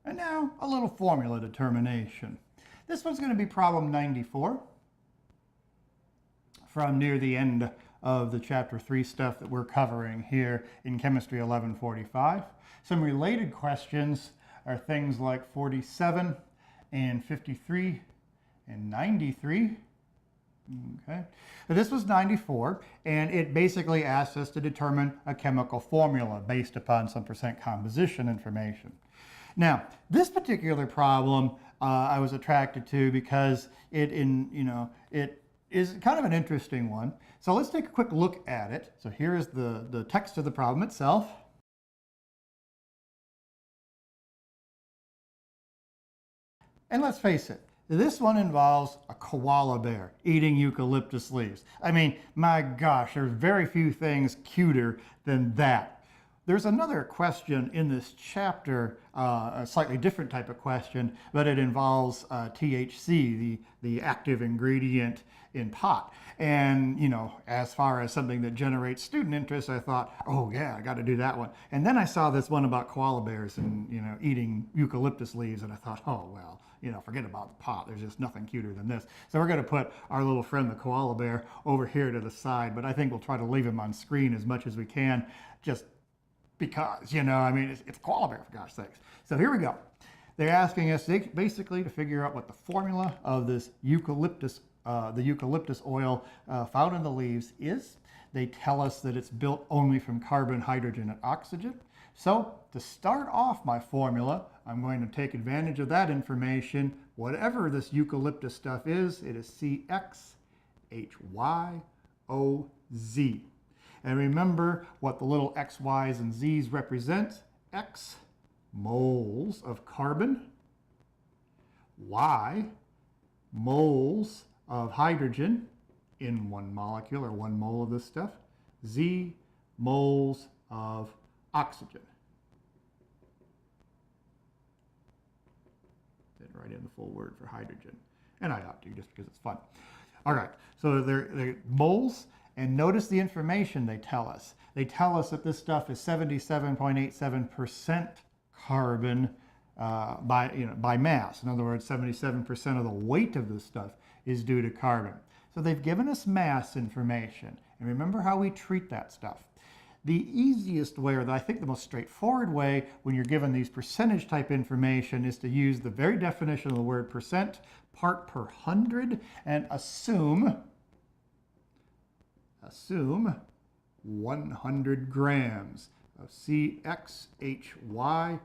And now a little formula determination. This one's going to be problem 94 from near the end of the chapter 3 stuff that we're covering here in Chemistry 1145. Some related questions are things like 47 and 53 and 93. Okay, so this was 94, and it basically asked us to determine a chemical formula based upon some percent composition information. Now, this particular problem I was attracted to because it is kind of an interesting one. So let's take a quick look at it. So here is the text of the problem itself. And let's face it, this one involves a koala bear eating eucalyptus leaves. I mean, my gosh, there's very few things cuter than that. There's another question in this chapter, a slightly different type of question, but it involves THC, the active ingredient in pot. And, you know, as far as something that generates student interest, I thought, oh yeah, I got to do that one. And then I saw this one about koala bears and, you know, eating eucalyptus leaves, and I thought, oh, well, you know, forget about the pot. There's just nothing cuter than this. So we're going to put our little friend, the koala bear, over here to the side, but I think we'll try to leave him on screen as much as we can, just because, you know, I mean, it's a koala bear, for gosh sakes. So here we go. They're asking us basically to figure out what the formula of this eucalyptus, the eucalyptus oil found in the leaves is. They tell us that it's built only from carbon, hydrogen, and oxygen. So to start off my formula, I'm going to take advantage of that information. Whatever this eucalyptus stuff is, it is CXHYOZ. And remember what the little X, Y's, and Z's represent. X, moles of carbon. Y, moles of hydrogen in one molecule or one mole of this stuff. Z, moles of oxygen. Didn't write in the full word for hydrogen. And I ought to just because it's fun. All right, so they're moles. And notice the information they tell us. They tell us that this stuff is 77.87% carbon by mass. In other words, 77% of the weight of this stuff is due to carbon. So they've given us mass information. And remember how we treat that stuff. The easiest way, or I think the most straightforward way when you're given these percentage type information, is to use the very definition of the word percent, part per hundred, and assume 100 grams of CXHYOZ.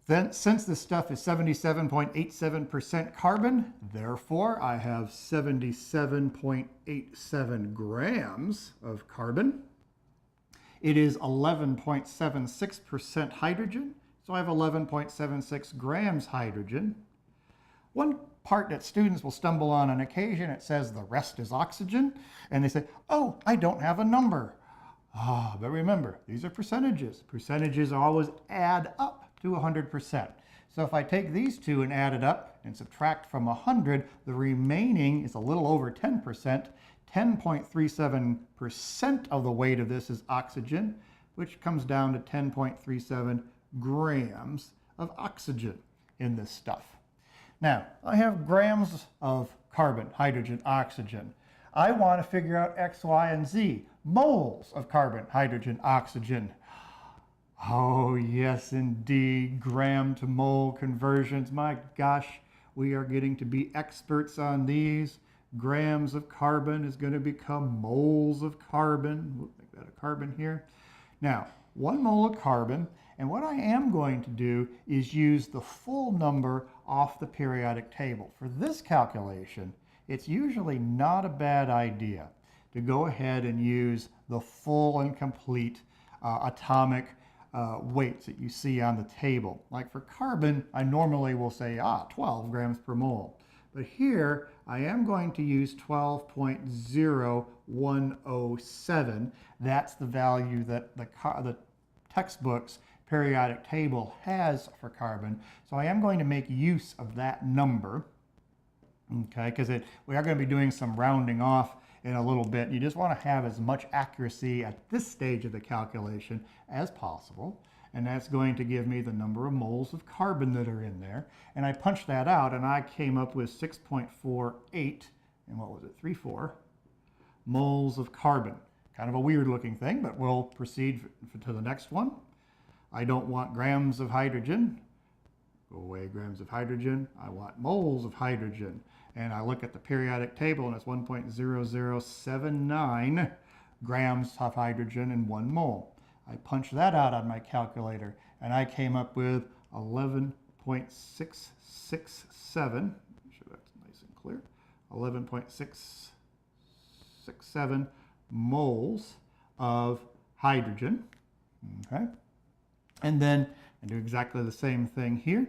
Then, since this stuff is 77.87% carbon, therefore I have 77.87 grams of carbon. It is 11.76% hydrogen, so I have 11.76 grams hydrogen. One part that students will stumble on occasion, it says the rest is oxygen, and they say, oh, I don't have a number. But remember, these are percentages. Percentages always add up to 100%. So if I take these two and add it up and subtract from 100, the remaining is a little over 10%. 10.37% of the weight of this is oxygen, which comes down to 10.37 grams of oxygen in this stuff. Now, I have grams of carbon, hydrogen, oxygen. I want to figure out X, Y, and Z, moles of carbon, hydrogen, oxygen. Oh, yes, indeed, gram to mole conversions. My gosh, we are getting to be experts on these. Grams of carbon is going to become moles of carbon. We'll make that a carbon here. Now, 1 mole of carbon, and what I am going to do is use the full number off the periodic table. For this calculation, it's usually not a bad idea to go ahead and use the full and complete atomic weights that you see on the table. Like for carbon, I normally will say 12 grams per mole. But here, I am going to use 12.0107. That's the value that the textbook's periodic table has for carbon. So I am going to make use of that number, okay, because we are going to be doing some rounding off in a little bit. You just want to have as much accuracy at this stage of the calculation as possible. and that's going to give me the number of moles of carbon that are in there. And I punched that out, and I came up with 6.48, and what was it, 34 moles of carbon. Kind of a weird looking thing, but we'll proceed to the next one. I don't want grams of hydrogen. Go away, grams of hydrogen. I want moles of hydrogen. And I look at the periodic table, and it's 1.0079 grams of hydrogen in 1 mole. I punched that out on my calculator, and I came up with 11.667. Make sure that's nice and clear. 11.667 moles of hydrogen. Okay. And then I do exactly the same thing here.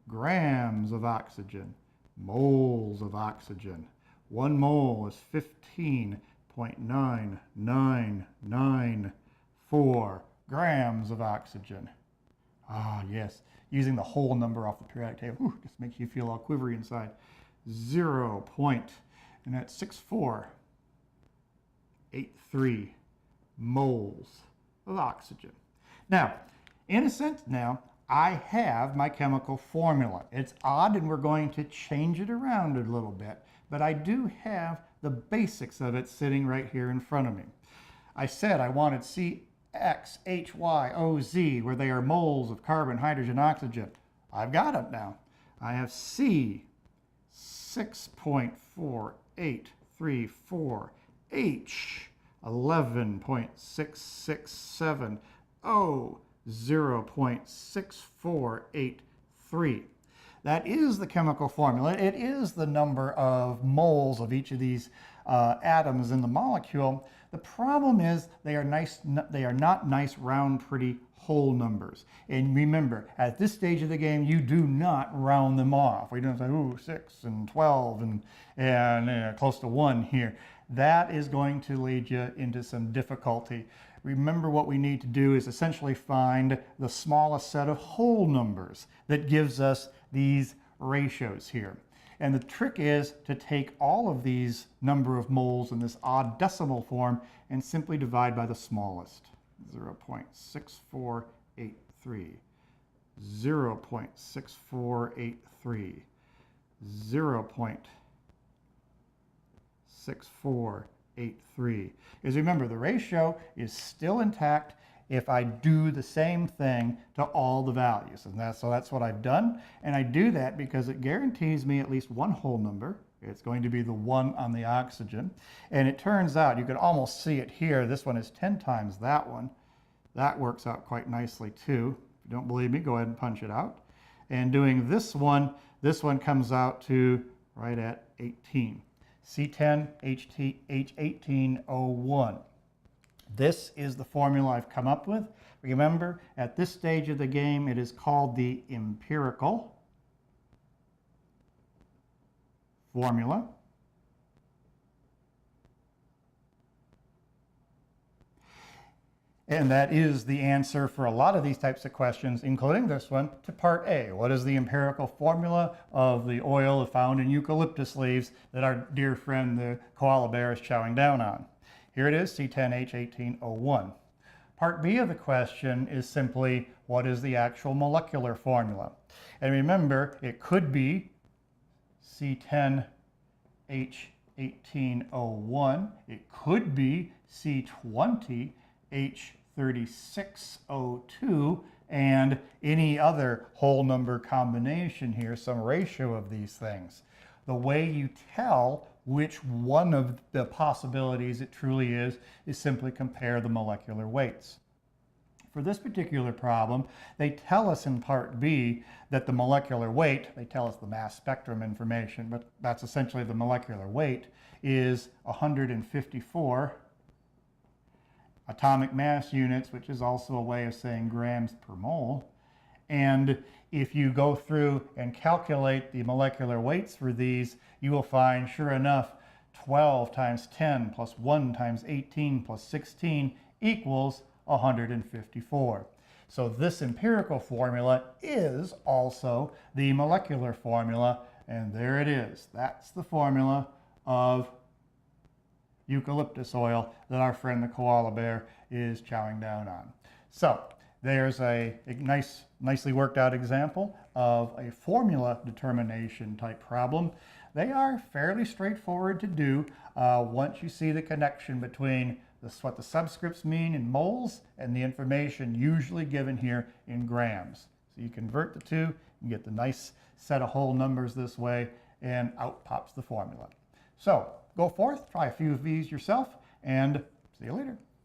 Grams of oxygen, moles of oxygen. 1 mole is 15.9994 grams of oxygen. Ah, yes, using the whole number off the periodic table. Ooh, just makes you feel all quivery inside. 0. And that's 6483 moles of oxygen. Now, in a sense now, I have my chemical formula. It's odd, and we're going to change it around a little bit, but I do have the basics of it sitting right here in front of me. I said I wanted CX, HY, OZ, where they are moles of carbon, hydrogen, oxygen. I've got it now. I have C, 6.4834, H, 11.667, O, 0.6483. That is the chemical formula. It is the number of moles of each of these atoms in the molecule. The problem is they are not nice, round, pretty whole numbers. And remember, at this stage of the game, you do not round them off. We don't say, ooh, 6 and 12 and close to 1 here. That is going to lead you into some difficulty. Remember, what we need to do is essentially find the smallest set of whole numbers that gives us these ratios here. And the trick is to take all of these number of moles in this odd decimal form and simply divide by the smallest. 0.6483, 0.6483, 0.6483. Because remember, the ratio is still intact if I do the same thing to all the values. And so that's what I've done. And I do that because it guarantees me at least one whole number. It's going to be the 1 on the oxygen. And it turns out, you can almost see it here, this one is 10 times that one. That works out quite nicely too. If you don't believe me, go ahead and punch it out. And doing this one comes out to right at 18. C10H18O1. This is the formula I've come up with. Remember, at this stage of the game, it is called the empirical formula. And that is the answer for a lot of these types of questions, including this one, to part A. What is the empirical formula of the oil found in eucalyptus leaves that our dear friend the koala bear is chowing down on? Here it is, C10H18O1. Part B of the question is simply, what is the actual molecular formula? And remember, it could be C10H18O1. It could be C20H36O2, and any other whole number combination here, some ratio of these things. The way you tell which one of the possibilities it truly is simply compare the molecular weights. For this particular problem, they tell us in part B that the molecular weight, they tell us the mass spectrum information, but that's essentially the molecular weight, is 154 atomic mass units, which is also a way of saying grams per mole. And if you go through and calculate the molecular weights for these, you will find, sure enough, 12 times 10 plus 1 times 18 plus 16 equals 154. So this empirical formula is also the molecular formula, and there it is. That's the formula of eucalyptus oil that our friend the koala bear is chowing down on. So There's a nicely worked out example of a formula determination type problem. They are fairly straightforward to do once you see the connection between what the subscripts mean in moles and the information usually given here in grams. So you convert the two, you get the nice set of whole numbers this way, and out pops the formula. So go forth, try a few of these yourself, and see you later.